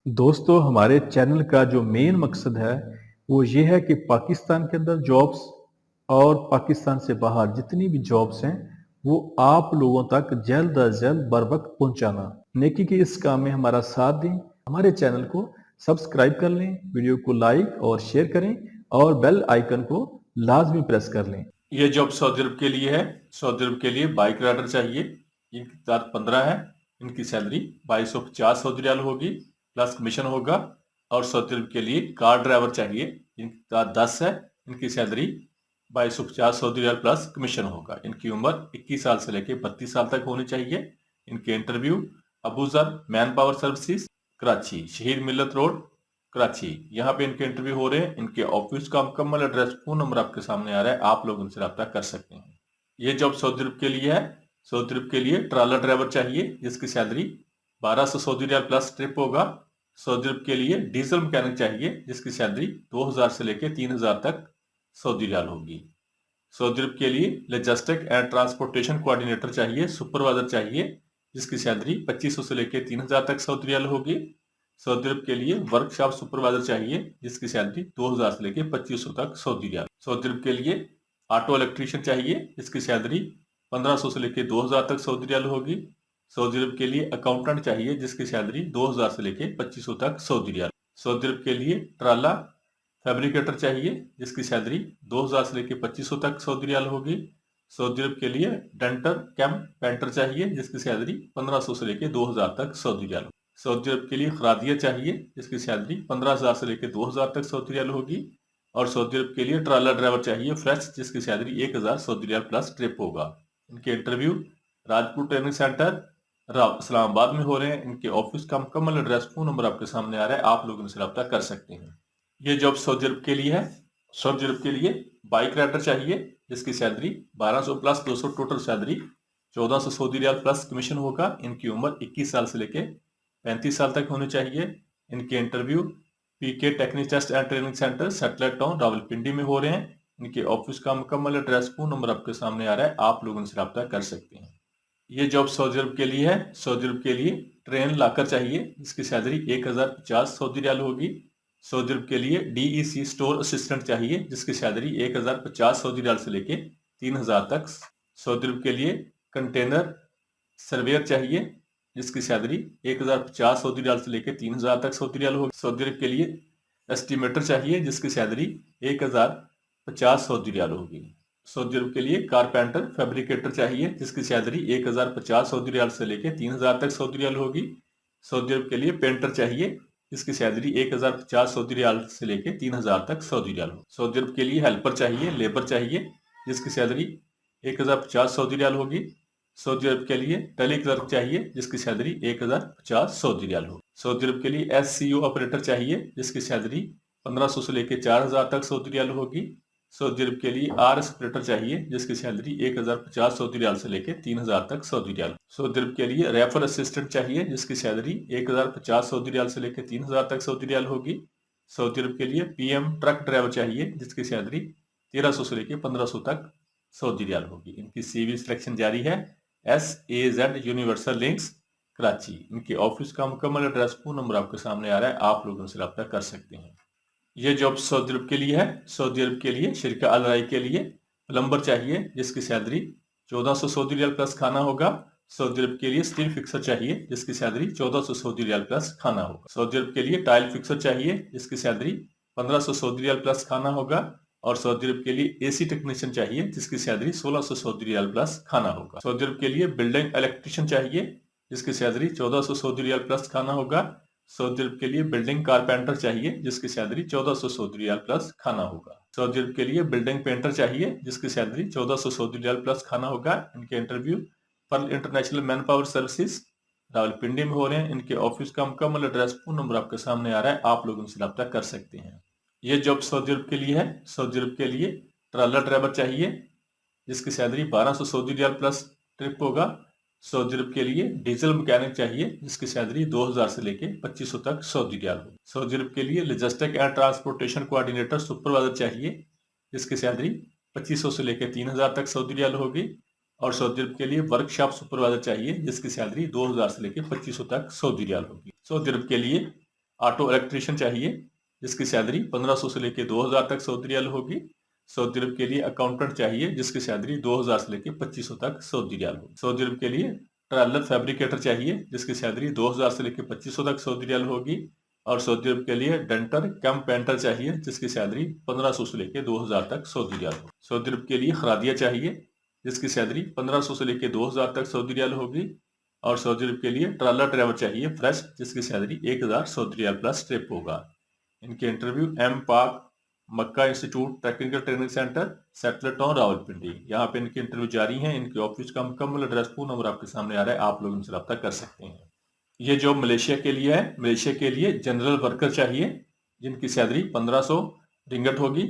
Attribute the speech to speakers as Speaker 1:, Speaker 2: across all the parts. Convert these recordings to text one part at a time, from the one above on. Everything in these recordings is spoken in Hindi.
Speaker 1: दोस्तों हमारे चैनल का जो मेन मकसद है वो ये है कि पाकिस्तान के अंदर जॉब्स और पाकिस्तान से बाहर जितनी भी जॉब्स हैं वो आप लोगों तक जल्द अज जल्द बर वक्त पहुंचाना। नेकी के इस काम में हमारा साथ दें, हमारे चैनल को सब्सक्राइब कर लें, वीडियो को लाइक और शेयर करें और बेल आइकन को लाजमी प्रेस कर लें।
Speaker 2: ये जॉब सऊदी अरब के लिए है। सऊदी अरब के लिए बाइक राइडर चाहिए। इनकी तादाद 15 है। इनकी सैलरी 2250 सऊदी रियाल होगी, प्लस कमीशन होगा। और सऊदी अरब के लिए कार ड्राइवर चाहिए। इनकी तादाद 10 है। इनकी salary 2250 Saudi riyal plus commission होगा। इनकी उम्र 21 साल से लेकर 32 साल तक होनी चाहिए। इनके interview Abuzar man power services, Karachi, शहीद मिल्लत रोड, कराची, यहाँ पे इनके इंटरव्यू हो रहे हैं। इनके ऑफिस का मुकम्मल एड्रेस, फोन नंबर आपके सामने आ रहा है, आप लोग उनसे रब्ता कर सकते हैं। ये जॉब सऊदी अरब के लिए है। सऊदी अरब के लिए ट्रालर ड्राइवर चाहिए जिसकी salary 1200 Saudi riyal plus trip होगा। सऊदी अरब के लिए डीजल मैकेनिक चाहिए जिसकी सैलरी 2000 से लेकर 3000 तक सऊदी रियाल होगी। सऊदी अरब के लिए लॉजिस्टिक एंड ट्रांसपोर्टेशन कोऑर्डिनेटर चाहिए, सुपरवाइजर चाहिए जिसकी सैलरी 2500 से लेकर 3000 तक सऊदी रियाल होगी। सऊदी अरब के लिए वर्कशॉप सुपरवाइजर चाहिए जिसकी सैलरी 2000 से लेकर 2500 तक सऊदी रियाल। सऊदी अरब के लिए ऑटो इलेक्ट्रीशियन चाहिए जिसकी सैलरी 1500 से लेकर 2000 तक सऊदी रियाल होगी। सऊदी अरब के लिए अकाउंटेंट चाहिए जिसकी सैलरी 2000 से लेकर 2500 तक सऊदी रियाल। सऊदी अरब के लिए ट्राला फैब्रिकेटर चाहिए जिसकी सैलरी 2000 से लेकर 2500 तक सऊदी रियाल होगी। सऊदी अरब के लिए डेंटर कैम पेंटर चाहिए जिसकी सैलरी 1500 से लेकर 2000 तक सऊदी रियाल होगी। सऊदी अरब के लिए खरादिया चाहिए जिसकी सैलरी 15000 से लेकर 2000 तक सऊदी रियाल होगी। और सऊदी अरब के लिए ट्रालर ड्राइवर चाहिए फ्रेश जिसकी salary 1000 Saudi riyal plus trip होगा। इनके interview Rajpur training centre Islamabad में हो रहे हैं। इनके ऑफिस का मुकम्मल एड्रेस, फोन नंबर आपके सामने आ रहा है, आप लोग इनसे रब्ता कर सकते हैं। ये जॉब सऊदी अरब के लिए है। सऊदी अरब के लिए बाइक राइडर चाहिए जिसकी salary 1200 plus 200 total salary 1400 Saudi riyal plus commission होगा। इनकी उम्र 21 साल से लेकर 35 साल तक होनी चाहिए। इनके interview PK technique test and training centre satellite town Rawalpindi में हो रहे हैं। इनके ऑफिस का मुकम्मल एड्रेस, फोन नंबर आपके सामने आ रहा है, आप लोग उनसे रब्ता कर सकते हैं। ये जॉब सऊदी अरब के लिए है। सऊदी अरब के लिए ट्रेन लाकर चाहिए जिसकी सैलरी 1050 सऊदी रियाल होगी। सऊदी अरब के लिए डीईसी स्टोर असिस्टेंट चाहिए जिसकी सैलरी 1050 सऊदी रियाल से लेके 3000 तक। सऊदी अरब के लिए कंटेनर सर्वेयर चाहिए जिसकी सैलरी 1050 सऊदी रियाल से लेकर 3000 तक सऊदी रियाल होगी। सऊदी अरब के लिए एस्टिमेटर चाहिए जिसकी सैलरी 1050 सऊदी रियाल होगी। सऊदी अरब के लिए कारपेंटर फैब्रिकेटर चाहिए जिसकी सैलरी 1050 सऊदी रियाल से लेकर 3000 तक सऊदी रियाल होगी। सऊदी अरब के लिए पेंटर चाहिए जिसकी सैलरी 1050 सऊदी रियाल से लेकर 3000 तक सऊदी रियाल होगी। सऊदी अरब के लिए हेल्पर चाहिए, लेबर चाहिए जिसकी सैलरी 1050 सऊदी रियाल होगी। सऊदी अरब के लिए टेली क्लर्क चाहिए जिसकी सैलरी 1050 सऊदी रियाल होगी। सऊदी अरब के लिए एससीओ ऑपरेटर चाहिए जिसकी सैलरी 1500 से लेकर 4000 तक सऊदी रियाल होगी। सऊदी अरब के लिए आरएस ऑपरेटर चाहिए जिसकी सैलरी 1050 सऊदी रियाल से लेकर 3000 तक सऊदी रियाल। सऊदी अरब के लिए रेफर असिस्टेंट चाहिए जिसकी सैलरी 1050 सऊदी रियाल से लेकर 3000 तक सऊदी रियाल होगी। सऊदी अरब के लिए पीएम ट्रक ड्राइवर चाहिए जिसकी सैलरी 1300 से लेकर 1500 तक सऊदी रियाल होगी। इनकी सीवी सिलेक्शन जारी है। SAZ universal links, Karachi. इनके ऑफिस का मुकम्मल एड्रेस, फोन नंबर आपके सामने आ रहा है, आप लोग उनसे रब्ता कर सकते हैं। ये जॉब सऊदी अरब के लिए है। सऊदी अरब के लिए शिरका अल राई के लिए प्लम्बर चाहिए जिसकी सैलरी 1400 सऊदी रियाल प्लस खाना होगा। सऊदी अरब के लिए स्टील फिक्सर चाहिए जिसकी सैलरी 1400 सऊदी रियाल प्लस खाना होगा। सऊदी अरब के लिए टाइल फिक्सर चाहिए जिसकी सैलरी 1500 सऊदी रियाल प्लस खाना होगा। और सऊदी अरब के लिए एसी टेक्नीशियन चाहिए जिसकी सैलरी 1600 सऊदी रियाल प्लस खाना होगा। सऊदी अरब के लिए बिल्डिंग इलेक्ट्रिशियन चाहिए जिसकी सैलरी 1400 सऊदी रियाल प्लस खाना होगा। सऊदी अरब के लिए बिल्डिंग कारपेंटर चाहिए जिसकी सैलरी 1400 सऊदी रियाल प्लस खाना होगा। सऊदी अरब के लिए बिल्डिंग पेंटर चाहिए जिसकी सैलरी 1400 सऊदी रियाल प्लस खाना होगा। इनके interview Pearl International man power services Rawalpindi में हो रहे हैं। इनके ऑफिस का मुकम्मल एड्रेस, फोन नंबर आपके सामने आ रहा है, आप लोग उनसे रब्ता कर सकते हैं। ये जॉब सऊदी अरब के लिए है। सऊदी अरब के लिए ट्रालर ड्राइवर चाहिए जिसकी salary 1200 Saudi riyal plus trip होगा। सऊदी अरब के लिए डीजल मैकेनिक चाहिए जिसकी सैलरी 2000 से लेकर 2500 तक सऊदी रियाल होगी। सऊदी अरब के लिए logistic and transportation coordinator supervisor चाहिए जिसकी सैलरी 2500 से लेकर 3000 तक सऊदी रियाल होगी। और सऊदी अरब के लिए वर्कशॉप सुपरवाइजर चाहिए जिसकी सैलरी 2000 से लेकर 2500 तक सऊदी रियाल होगी। सऊदी अरब के लिए ऑटो इलेक्ट्रीशियन चाहिए जिसकी सैलरी 1500 से लेके 2000 तक सऊदी रियाल होगी। सऊदी अरब के लिए अकाउंटेंट चाहिए जिसकी सैलरी 2000 से लेके 2500 तक सऊदी रियाल होगी। सऊदी अरब के लिए ट्रैलर फैब्रिकेटर चाहिए जिसकी सैलरी 2000 से लेके 2500 तक सऊदी रियाल होगी। और सऊदी अरब के लिए डेंटर कम पेंटर चाहिए जिसकी सैलरी 1500 से लेके 2000 तक सऊदी रियाल होगी। सऊदी अरब के लिए खरादिया चाहिए जिसकी सैलरी 1500 से लेके 2000 तक सऊदी रियाल होगी। और सऊदी अरब के लिए ट्रैलर ड्राइवर चाहिए फ्रेश जिसकी salary 1000 Saudi riyal plus trip होगा। इनके interview M Pak Makkah institute technical training centre satellite town Rawalpindi, यहाँ पे इनके इंटरव्यू जारी हैं। इनके ऑफिस का मुकम्मल एड्रेस फोन नंबर आपके सामने आ रहा है, आप लोग इनसे रब्ता कर सकते हैं। ये जॉब मलेशिया के लिए है। मलेशिया के लिए जनरल वर्कर चाहिए जिनकी सैलरी 1500 रिंगट होगी।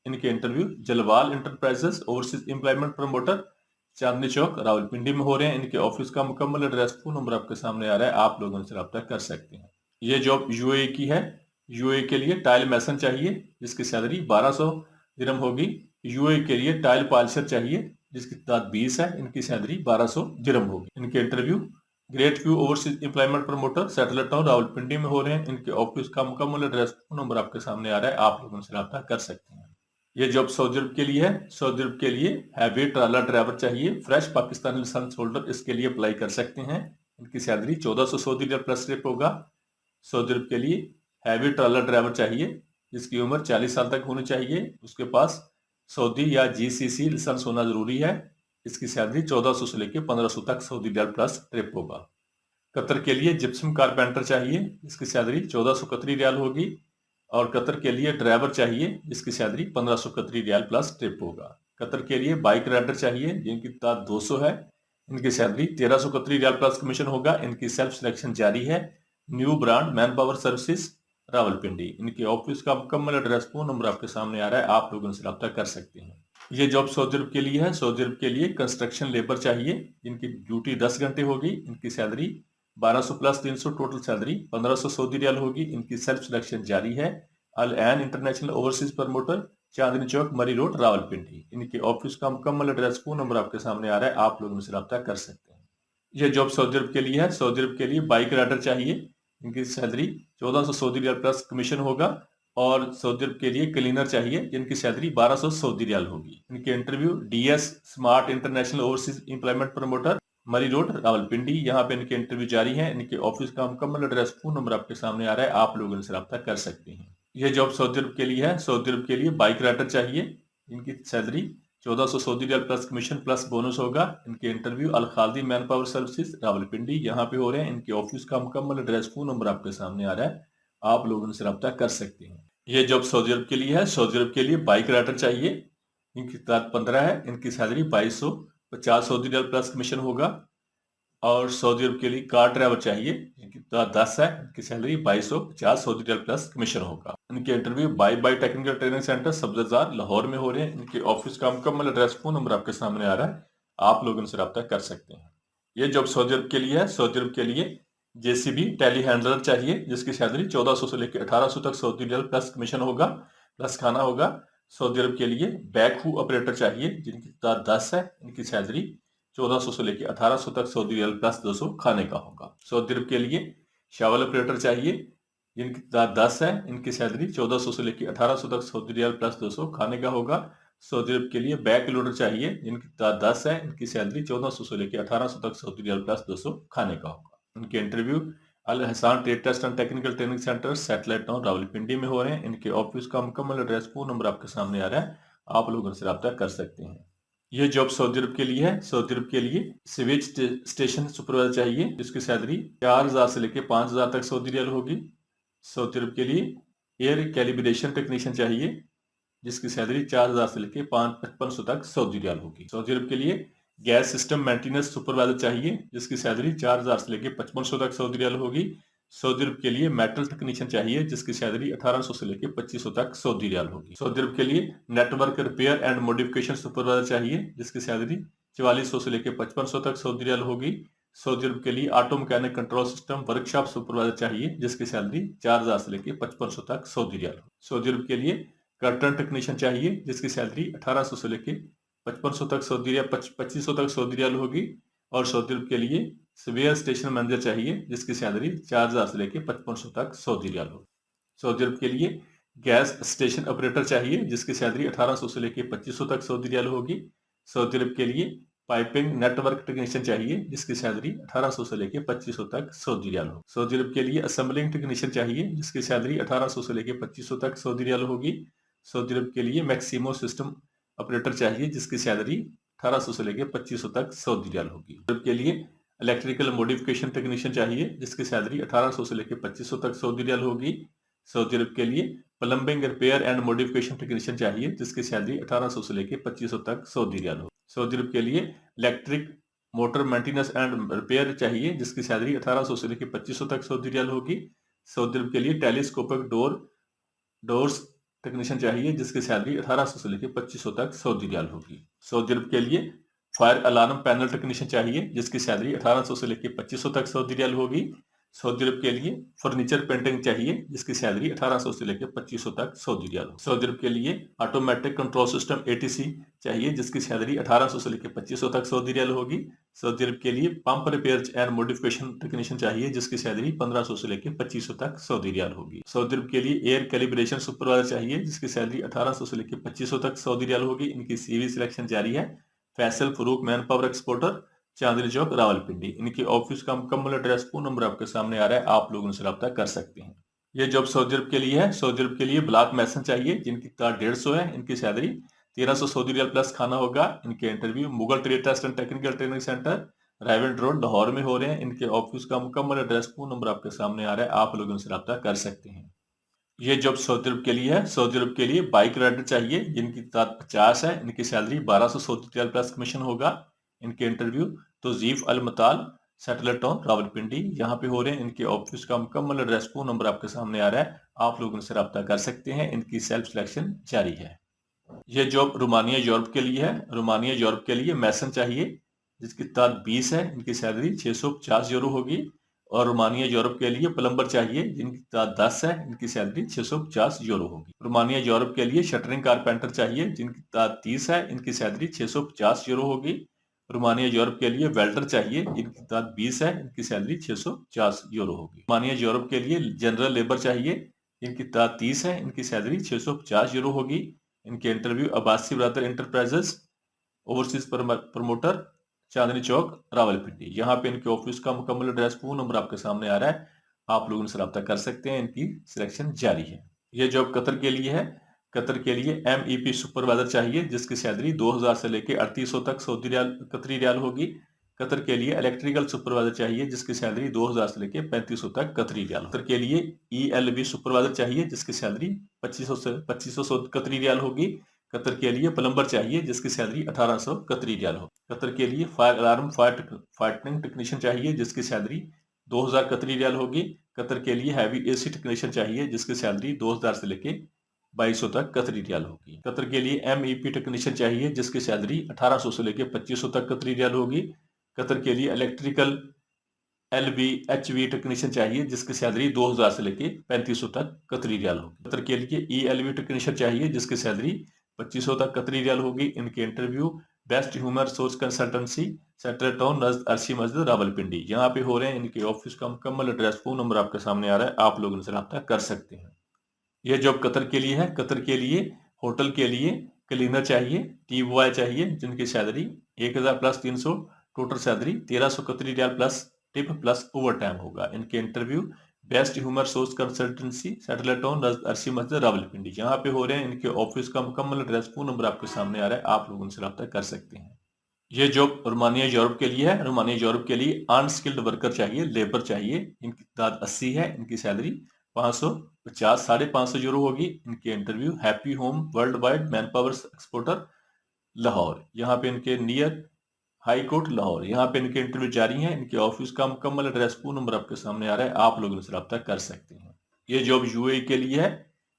Speaker 2: इनके interview Jalwal enterprises overseas employment promoter Chandni Chowk Rawalpindi में हो रहे हैं। इनके ऑफिस का मुकम्मल एड्रेस फोन नंबर आपके सामने आ रहा है, आप लोग उनसे रब्ता कर सकते हैं। ये जॉब यूएई की है। यूएई के लिए टाइल मैसन चाहिए जिसकी सैलरी 1200 दिरहम होगी। यूएई के लिए टाइल पॉलिशर चाहिए जिसकी तादाद 20 है। इनकी सैलरी 1200 दिरहम होगी। इनके interview great view overseas employment promoter satellite town Rawalpindi में हो रहे हैं। इनके ऑफिस का मुकम्मल एड्रेस फोन नंबर आपके सामने आ रहा है, आप लोग उनसे रब्ता कर सकते हैं। ये जॉब सऊदी अरब के लिए है। सऊदी अरब के लिए हैवी ट्रैलर ड्राइवर चाहिए फ्रेश पाकिस्तानी लाइसेंस होल्डर इसके लिए अप्लाई कर सकते हैं। इनकी salary 1400 Saudi riyal plus trip होगा। सऊदी अरब के लिए हैवी ट्रैलर ड्राइवर चाहिए जिसकी उम्र 40 साल तक होनी चाहिए। उसके पास सऊदी या जीसीसी लाइसेंस होना जरूरी है। इसकी सैलरी 1400 से लेकर 1500 तक सऊदी रियाल प्लस ट्रिप होगा। कतर के लिए जिप्सम कारपेंटर चाहिए जिसकी सैलरी 1400 कतरी रियाल होगी। और कतर के लिए ड्राइवर चाहिए जिसकी सैलरी 1500 कतरी रियाल प्लस ट्रिप होगा। कतर के लिए बाइक राइडर चाहिए जिनकी तादाद 200 है। इनकी salary 1300 Qatari riyal plus commission होगा। इनकी सेल्फ सिलेक्शन जारी है। New brand man power services Rawalpindi. इनके ऑफिस का मुकम्मल एड्रेस फोन नंबर आपके सामने आ रहा है, आप लोग उनसे रब्ता कर सकते हैं। ये जॉब सऊदी अरब के लिए है। सऊदी अरब के लिए कंस्ट्रक्शन लेबर चाहिए जिनकी ड्यूटी 10 घंटे होगी। इनकी salary 1200 plus 300 total salary 1500 Saudi riyal होगी। इनकी सेल्फ सिलेक्शन जारी है। Al Ain International Overseas promoter Chandni Chowk Murree road Rawalpindi. इनके ऑफिस का मुकम्मल एड्रेस फोन नंबर आपके सामने आ रहा है, आप लोग उनसे रब्ता कर सकते हैं। यह जॉब सऊदी अरब के लिए है। सऊदी अरब के लिए बाइक राइडर चाहिए। इनकी salary 1400 Saudi riyal plus commission होगा। और सऊदी अरब के लिए क्लीनर चाहिए जिनकी सैलरी 1200 सऊदी रियाल होगी। इनके interview DS smart international overseas employment promoter मरी रोड रावलपिंडी, यहाँ पे इनके इंटरव्यू जारी है। इनके ऑफिस का मुकम्मल एड्रेस फोन नंबर आपके सामने आ रहा है, आप लोग इनसे रब्ता कर सकते हैं। यह जॉब सऊदी अरब के लिए है। सऊदी अरब के लिए बाइक राइडर चाहिए। इनकी salary 1400 Saudi riyal plus commission plus bonus होगा। इनके interview Al Khaldi man power services Rawalpindi यहाँ पे हो रहे हैं। इनके ऑफिस का मुकम्मल एड्रेस फोन नंबर आपके सामने आ रहा है, आप लोग उनसे रब्ता कर सकते हैं। यह जॉब सऊदी अरब के लिए है। सऊदी अरब के लिए बाइक राइडर चाहिए। इनकी तादाद 15 है। इनकी salary 2250 Saudi riyal plus commission होगा। और सऊदी अरब के लिए कार ड्राइवर चाहिए जिनकी तादाद 10 है। इनकी salary 2250 Saudi riyal plus commission होगा। इनके इंटरव्यू बाई बाई technical training centre Sabzazar Lahore में हो रहे हैं। इनके ऑफिस का मुकम्मल एड्रेस फोन नंबर आपके सामने आ रहा है, आप लोग उनसे रब्ता कर सकते हैं। ये जॉब सऊदी अरब के लिए है। सऊदी अरब के लिए जेसीबी टेली हैंडलर चाहिए जिसकी सैलरी 1400 से लेकर 1800 तक सऊदी रियाल प्लस कमीशन होगा प्लस खाना होगा। सऊदी अरब के लिए बैकहू ऑपरेटर चाहिए जिनकी तादाद 10 है। इनकी सैलरी 1400 से लेकर 1800 तक सऊदी रियाल प्लस 200 खाने का होगा। सऊदी अरब के लिए शावल ऑपरेटर चाहिए जिनकी तादाद 10 है। इनकी सैलरी 1400 से लेकर 1800 तक सऊदी रियाल प्लस 200 खाने का होगा। सऊदी अरब के लिए बैक लोडर चाहिए जिनकी तादाद 10 है। इनकी सैलरी 1400 से लेकर 1800 तक सऊदी रियाल प्लस 200 खाने का होगा। इनके interview Al Hasan trade test and technical training centre satellite town Rawalpindi में हो रहे हैं। इनके ऑफिस का मुकम्मल एड्रेस फोन नंबर आपके सामने आ रहा है, आप लोग उनसे रब्ता कर सकते हैं। यह जॉब सऊदी अरब के लिए है। सऊदी अरब के लिए सिवेज स्टेशन सुपरवाइजर चाहिए जिसकी सैलरी 4000 से लेकर 5000 तक सऊदी रियाल होगी। सऊदी अरब के लिए एयर कैलिब्रेशन टेक्नीशियन चाहिए जिसकी सैलरी 4000 से लेकर 5500 तक सऊदी रियाल होगी। सऊदी अरब के लिए गैस सिस्टम मेंटेनेंस सुपरवाइजर चाहिए जिसकी सैलरी 4000 से लेकर 5500 तक सऊदी रियाल होगी। सऊदी अरब के लिए मेटल टेक्नीशियन चाहिए जिसकी सैलरी 1800 से लेकर 2500 तक सऊदी रियाल होगी। सऊदी अरब के लिए network repair and modification supervisor चाहिए जिसकी सैलरी 4400 से लेकर 5500 तक सऊदी रियाल होगी। सऊदी अरब के लिए auto mechanic control system workshop supervisor चाहिए जिसकी सैलरी 4000 से लेकर 5500 तक सऊदी रियाल होगी। सऊदी अरब के लिए कर्टन टेक्नीशियन चाहिए जिसकी सैलरी 1800 से लेकर 5500 तक सऊदी रियाल 2500 तक सऊदी रियाल होगी। और सऊदी अरब के लिए स्वेयर स्टेशन मैनेजर चाहिए जिसकी सैलरी 4,000 से लेके 5500 तक सऊदी रियाल हो। सऊदी अरब के लिए गैस स्टेशन ऑपरेटर चाहिए जिसकी सैलरी 1800 से लेके 2500 तक सऊदी रियाल होगी। सऊदी अरब के लिए पाइपिंग नेटवर्क टेक्नीशियन चाहिए जिसकी सैलरी 1800 से लेके 2500 तक सऊदी रियाल हो। सऊदी अरब के लिए असेंबलिंग टेक्नीशियन चाहिए जिसकी सैलरी 1800 से लेके 2500 तक सऊदी रियाल होगी। सऊदी अरब के लिए मैक्सिमो सिस्टम ऑपरेटर चाहिए जिसकी सैलरी 1800 से लेके 2500 तक सऊदी रियाल होगी। सऊदी अरब के लिए इलेक्ट्रिकल मॉडिफिकेशन टेक्नीशियन चाहिए जिसकी सैलरी 1800 से लेके 2500 तक सऊदी रियाल होगी। सऊदी अरब के लिए plumbing repair and modification technician चाहिए जिसकी सैलरी 1800 से लेके 2500 तक सऊदी रियाल हो। सऊदी अरब के लिए electric motor maintenance and repair चाहिए जिसकी सैलरी 1800 से लेके 2500 तक सऊदी रियाल होगी। सऊदी अरब के लिए टेलीस्कोपिक डोर्स टेक्नीशियन चाहिए जिसकी सैलरी 1800 से लेके 2500 तक सऊदी रियाल होगी। सऊदी अरब के लिए फायर अलार्म पैनल टेक्नीशियन चाहिए जिसकी सैलरी 1800 से लेके 2500 तक सऊदी रियाल होगी। सऊदी अरब के लिए फर्नीचर पेंटिंग चाहिए जिसकी सैलरी 1800 से लेकर 2500 तक सऊदी रियाल हो। सऊदी अरब के लिए ऑटोमेटिक कंट्रोल सिस्टम एटीसी चाहिए जिसकी सैलरी 1800 से लेकर 2500 तक सऊदी रियाल होगी। सऊदी अरब के लिए pump repair and modification technician चाहिए जिसकी सैलरी 1500 से लेकर 2500 तक सऊदी रियाल होगी। सऊदी अरब के लिए एयर कैलिब्रेशन सुपरवाइजर चाहिए जिसकी सैलरी 1800 से लेकर 2500 तक सऊदी रियाल होगी। इनकी सीवी सिलेक्शन जारी है। Faisal Farooq man power exporter, Chandni Chowk, Rawalpindi. इनके ऑफिस का मुकम्मल एड्रेस फोन नंबर आपके सामने आ रहा है, आप लोग उनसे रब्ता कर सकते हैं। ये जॉब सऊदी अरब के लिए है। सऊदी अरब के लिए ब्लॉक मैसन चाहिए जिनकी तादाद 150 है। इनकी सैलरी 1300 सऊदी रियाल प्लस खाना होगा। इनके interview Mughal trade test and technical training centre Raiwind road Lahore में हो रहे हैं। इनके ऑफिस का मुकम्मल एड्रेस फोन नंबर आपके सामने आ रहा है, आप लोग उनसे रब्ता कर सकते हैं। ये जॉब सऊदी अरब के लिए है। सऊदी अरब के लिए बाइक राइडर चाहिए जिनकी तादाद 50 है। इनकी salary 1200 Saudi riyal plus commission होगा। इनके इंटरव्यू तौजीफ अल मताल, सैटेलाइट टाउन, रावलपिंडी यहाँ पे हो रहे हैं। इनके ऑफिस का मुकम्मल एड्रेस फोन नंबर आपके सामने आ रहा है, आप लोग उनसे रब्ता कर सकते हैं। इनकी सेल्फ सिलेक्शन जारी है। ये जॉब रोमानिया यूरोप के लिए है। रोमानिया यूरोप के लिए मैसन चाहिए जिसकी तादाद 20 है। इनकी सैलरी 650 यूरो होगी। और रोमानिया यूरोप के लिए प्लम्बर चाहिए जिनकी तादाद 10 है। इनकी सैलरी 650 यूरो होगी। रोमानिया यूरोप के लिए शटरिंग कारपेंटर चाहिए जिनकी तादाद 30 है। इनकी सैलरी 650 यूरो होगी। रोमानिया यूरोप के लिए वेल्डर चाहिए जिनकी तादाद 20 है। इनकी सैलरी 650 यूरो होगी। रोमानिया यूरोप के लिए जनरल लेबर चाहिए जिनकी तादाद 30 है। इनकी सैलरी 650 यूरो होगी। इनके interview Abbasi brother enterprises, overseas promoter, Chandni Chowk, Rawalpindi. यहाँ पे इनके ऑफिस का मुकम्मल एड्रेस फोन नंबर आपके सामने आ रहा है, आप लोग उनसे रब्ता कर सकते हैं। इनकी सिलेक्शन जारी है। ये जॉब कतर के लिए है। कतर के लिए MEP सुपरवाइजर चाहिए जिसकी सैलरी 2000 से लेकर 3800 तक सऊदी रियाल कतरी रियाल होगी। कतर के लिए इलेक्ट्रिकल सुपरवाइजर चाहिए जिसकी सैलरी 2000 से लेकर 3500 तक कतरी रियाल। कतर के लिए ELB सुपरवाइजर चाहिए जिसकी सैलरी 2500 कतरी रियाल होगी। कतर के लिए प्लम्बर चाहिए जिसकी सैलरी 1800 कतरी रियाल हो। कतर के लिए फायर अलार्म फाइटिंग टेक्नीशियन चाहिए जिसकी सैलरी 2000 कतरी रियाल होगी। कतर के लिए हैवी AC टेक्नीशियन चाहिए जिसकी सैलरी 2000 से लेके 2200 तक कतरी रियाल होगी। कतर के लिए MEP टेक्नीशियन चाहिए जिसकी सैलरी 1800 से लेके 2500 तक कतरी रियाल होगी। कतर के लिए इलेक्ट्रिकल LV HV टेक्नीशियन चाहिए जिसकी सैलरी 2000 से लेके 3500 तक कतरी रियाल होगी। कतर के लिए ELV टेक्नीशियन चाहिए जिसकी सैलरी 2500 तक कतरी रियाल होगी। इनके interview best human resource consultancy, satellite town, नज़द अरसी मस्जिद, रावलपिंडी यहाँ पे हो रहे हैं। इनके ऑफिस का मुकम्मल एड्रेस फोन नंबर आपके सामने आ रहा है, आप लोग उनसे रब्ता कर सकते हैं। यह जॉब कतर के लिए है। कतर के लिए होटल के लिए क्लीनर चाहिए, टी बॉय चाहिए जिनकी salary 1000 plus 300, total salary 1300 Qatari riyal plus tip plus overtime होगा। इनके interview best human resource consultancy, satellite town, अरसी मस्जिद, रावलपिंडी यहाँ पे हो रहे हैं। इनके ऑफिस का मुकम्मल एड्रेस फोन नंबर आपके सामने आ रहा है, आप लोग उनसे रब्ता कर सकते हैं। ये जॉब रोमानिया यूरोप के लिए है। रोमानिया यूरोप के लिए अनस्किल्ड वर्कर चाहिए, लेबर चाहिए। इनकी तादाद 80 है। इनकी सैलरी 550 550 यूरो होगी। इनके interview happy home world wide man power exporter, Lahore यहाँ पे इनके नियर हाई कोर्ट, लाहौर यहाँ पे इनके इंटरव्यू जारी हैं। इनके ऑफिस का मुकम्मल एड्रेस फोन नंबर आपके सामने आ रहा है, आप लोग इनसे रब्ता कर सकते हैं। ये जॉब UAE के लिए है।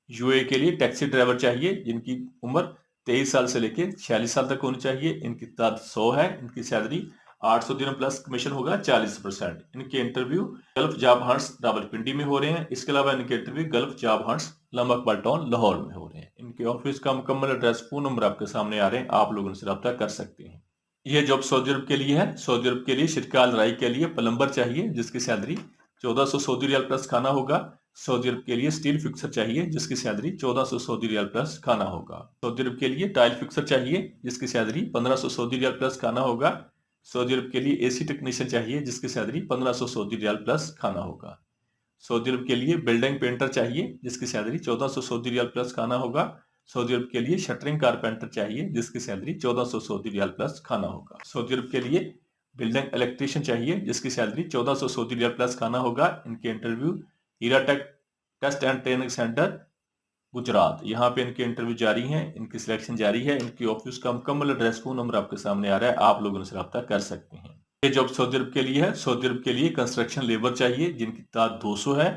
Speaker 2: UAE के लिए टैक्सी ड्राइवर चाहिए जिनकी उम्र 23 साल से लेके 46 साल तक होनी चाहिए। इनकी तादाद 100 है। इनकी सैलरी 800 दिन प्लस कमीशन होगा 40%। इनके interview gulf job hunts Rawalpindi में हो रहे हैं। इसके अलावा इनके इंटरव्यू गल्फ जॉब हंट्स लंबा इकबाल टाउन, लाहौर में हो रहे हैं। इनके ऑफिस का मुकम्मल एड्रेस फोन नंबर आपके सामने आ रहे हैं, आप लोग उनसे रब्ता कर सकते हैं। ये जॉब सऊदी अरब के लिए है। सऊदी अरब के लिए शिरका अल राई के लिए प्लम्बर चाहिए जिसकी सैलरी 1400 सऊदी रियाल प्लस खाना होगा। सऊदी अरब के लिए स्टील फिक्सर चाहिए जिसकी सैलरी 1400 सऊदी रियाल प्लस खाना होगा। सऊदी अरब के लिए टाइल फिक्सर चाहिए जिसकी सैलरी 1500 सऊदी रियाल प्लस खाना होगा। सऊदी अरब के लिए एसी टेक्नीशियन चाहिए जिसकी सैलरी 1500 सऊदी रियाल प्लस खाना होगा। सऊदी अरब के लिए बिल्डिंग पेंटर चाहिए जिसकी सैलरी 1400 सऊदी रियाल प्लस खाना होगा। सऊदी अरब के लिए शटरिंग कारपेंटर चाहिए जिसकी सैलरी 1400 सऊदी रियाल प्लस खाना होगा। सऊदी अरब के लिए बिल्डिंग इलेक्ट्रीशियन चाहिए जिसकी सैलरी 1400 सऊदी रियाल प्लस खाना होगा। इनके interview Heeratech test and training centre Gujarat, यहाँ पे इनके इंटरव्यू जारी हैं, इनकी सिलेक्शन जारी है। इनकी ऑफिस का मुकम्मल एड्रेस फोन नंबर आपके सामने आ रहा है, आप लोग उनसे रब्ता कर सकते हैं। ये जॉब सऊदी अरब के लिए है। सऊदी अरब के लिए कंस्ट्रक्शन लेबर चाहिए जिनकी तादाद 200 है।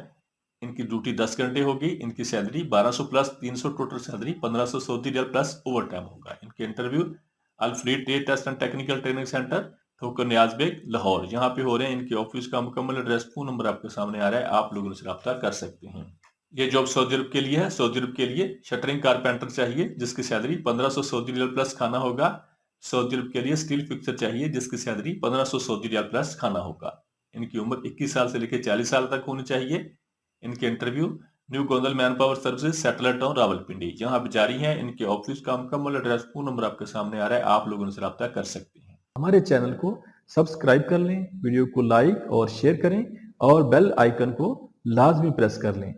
Speaker 2: इनकी ड्यूटी 10 घंटे होगी। इनकी salary 1200 plus 300, total salary 1500 Saudi riyal plus overtime होगा। इनके interview Al free trade test and technical training centre Thokar Niaz bag Lahore, यहाँ पे हो रहे हैं। इनके ऑफिस का मुकम्मल एड्रेस फोन नंबर आपके सामने आ रहा है, आप लोग उनसे रब्ता कर सकते हैं। ये जॉब सऊदी अरब के लिए है। सऊदी अरब के लिए शटरिंग कारपेंटर चाहिए जिसकी सैलरी 1500 सऊदी रियाल प्लस खाना होगा। सऊदी अरब के लिए स्टील फिक्सर चाहिए जिसकी सैलरी 1500 सऊदी रियाल प्लस खाना होगा। इनकी उम्र 21 साल से लेकर 40 साल तक होनी चाहिए। इनके interview new Gondal man power services satellite town Rawalpindi, यहाँ पे जारी है। इनके ऑफिस का मुकम्मल एड्रेस फोन नंबर आपके सामने आ रहा है, आप लोग उनसे रब्ता कर सकते हैं।
Speaker 1: हमारे चैनल को सब्सक्राइब कर लें, वीडियो को लाइक और शेयर करें और बेल आइकन को लाजमी प्रेस कर लें।